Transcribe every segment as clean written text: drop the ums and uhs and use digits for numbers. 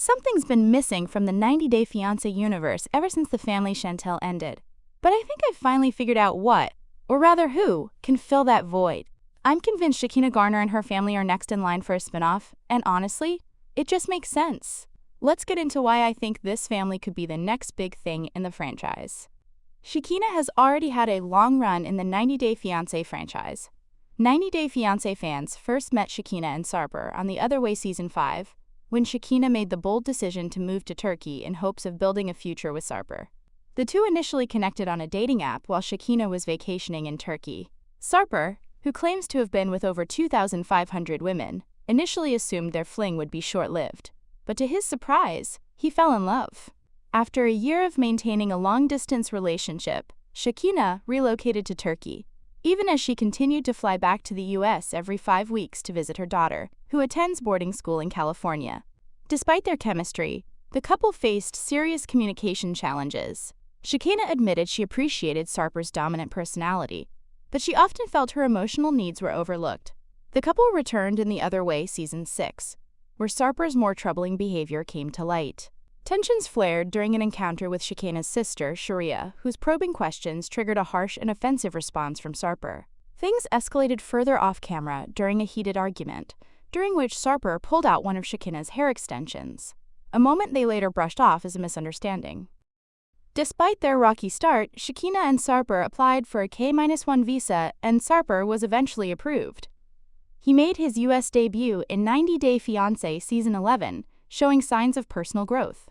Something's been missing from the 90-Day Fiancé universe ever since the Family Chantel ended. But I think I've finally figured out what, or rather who, can fill that void. I'm convinced Shekinah Garner and her family are next in line for a spinoff, and honestly, it just makes sense. Let's get into why I think this family could be the next big thing in the franchise. Shekinah has already had a long run in the 90-Day Fiancé franchise. 90-Day Fiancé fans first met Shekinah and Sarper on The Other Way Season 5, when Shekinah made the bold decision to move to Turkey in hopes of building a future with Sarper. The two initially connected on a dating app while Shekinah was vacationing in Turkey. Sarper, who claims to have been with over 2,500 women, initially assumed their fling would be short-lived. But to his surprise, he fell in love. After a year of maintaining a long-distance relationship, Shekinah relocated to Turkey, even as she continued to fly back to the U.S. every 5 weeks to visit her daughter, who attends boarding school in California. Despite their chemistry, the couple faced serious communication challenges. Shekinah admitted she appreciated Sarper's dominant personality, but she often felt her emotional needs were overlooked. The couple returned in The Other Way Season 6, where Sarper's more troubling behavior came to light. Tensions flared during an encounter with Shekinah's sister, Sharia, whose probing questions triggered a harsh and offensive response from Sarper. Things escalated further off-camera during a heated argument, during which Sarper pulled out one of Shekinah's hair extensions, a moment they later brushed off as a misunderstanding. Despite their rocky start, Shekinah and Sarper applied for a K-1 visa, and Sarper was eventually approved. He made his U.S. debut in 90-Day Fiancé Season 11, showing signs of personal growth.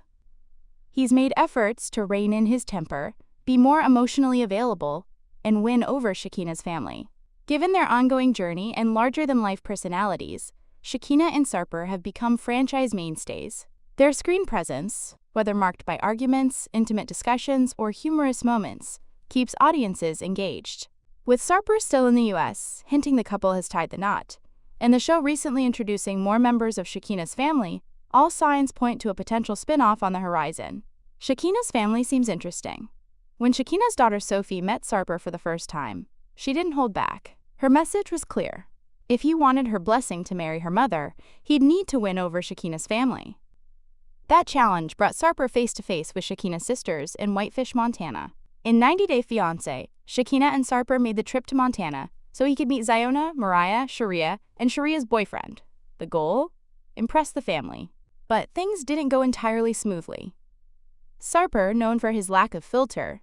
He's made efforts to rein in his temper, be more emotionally available, and win over Shekinah's family. Given their ongoing journey and larger-than-life personalities, Shekinah and Sarper have become franchise mainstays. Their screen presence, whether marked by arguments, intimate discussions, or humorous moments, keeps audiences engaged. With Sarper still in the U.S., hinting the couple has tied the knot, and the show recently introducing more members of Shekinah's family, all signs point to a potential spin-off on the horizon. Shekinah's family seems interesting. When Shekinah's daughter Sophie met Sarper for the first time, she didn't hold back. Her message was clear. If he wanted her blessing to marry her mother, he'd need to win over Shekinah's family. That challenge brought Sarper face-to-face with Shekinah's sisters in Whitefish, Montana. In 90-Day Fiancé, Shekinah and Sarper made the trip to Montana so he could meet Ziona, Mariah, Sharia, and Sharia's boyfriend. The goal? Impress the family. But things didn't go entirely smoothly. Sarper, known for his lack of filter,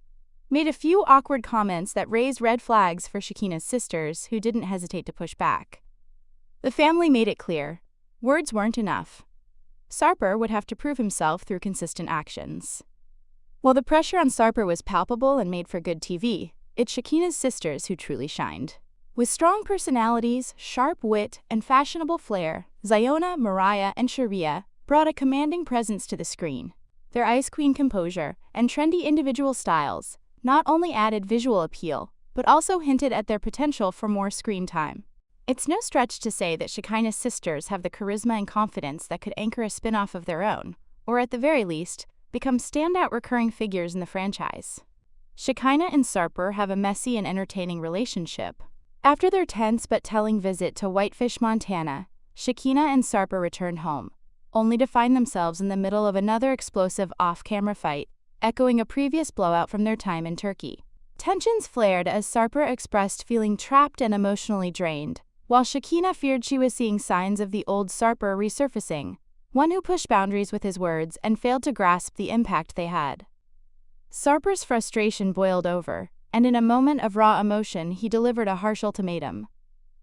made a few awkward comments that raised red flags for Shekinah's sisters, who didn't hesitate to push back. The family made it clear. Words weren't enough. Sarper would have to prove himself through consistent actions. While the pressure on Sarper was palpable and made for good TV, it's Shekinah's sisters who truly shined. With strong personalities, sharp wit, and fashionable flair, Ziona, Mariah, and Sharia brought a commanding presence to the screen. Their ice queen composure and trendy individual styles not only added visual appeal, but also hinted at their potential for more screen time. It's no stretch to say that Shekinah's sisters have the charisma and confidence that could anchor a spin-off of their own, or at the very least, become standout recurring figures in the franchise. Shekinah and Sarper have a messy and entertaining relationship. After their tense but telling visit to Whitefish, Montana, Shekinah and Sarper returned home, only to find themselves in the middle of another explosive off-camera fight, echoing a previous blowout from their time in Turkey. Tensions flared as Sarper expressed feeling trapped and emotionally drained, while Shekinah feared she was seeing signs of the old Sarper resurfacing, one who pushed boundaries with his words and failed to grasp the impact they had. Sarper's frustration boiled over, and in a moment of raw emotion he delivered a harsh ultimatum.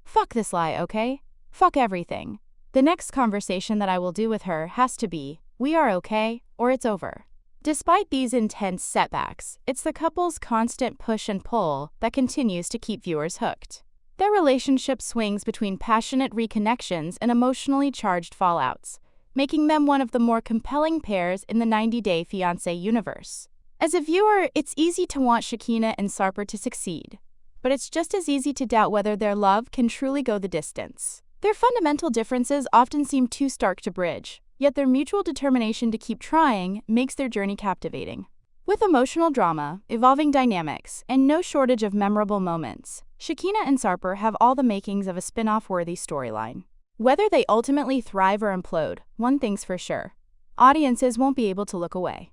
"Fuck this lie, okay? Fuck everything. The next conversation that I will do with her has to be, we are okay, or it's over." Despite these intense setbacks, it's the couple's constant push and pull that continues to keep viewers hooked. Their relationship swings between passionate reconnections and emotionally charged fallouts, making them one of the more compelling pairs in the 90-Day Fiancé universe. As a viewer, it's easy to want Shekinah and Sarper to succeed, but it's just as easy to doubt whether their love can truly go the distance. Their fundamental differences often seem too stark to bridge, yet their mutual determination to keep trying makes their journey captivating. With emotional drama, evolving dynamics, and no shortage of memorable moments, Shekinah and Sarper have all the makings of a spin-off-worthy storyline. Whether they ultimately thrive or implode, one thing's for sure. audiences won't be able to look away.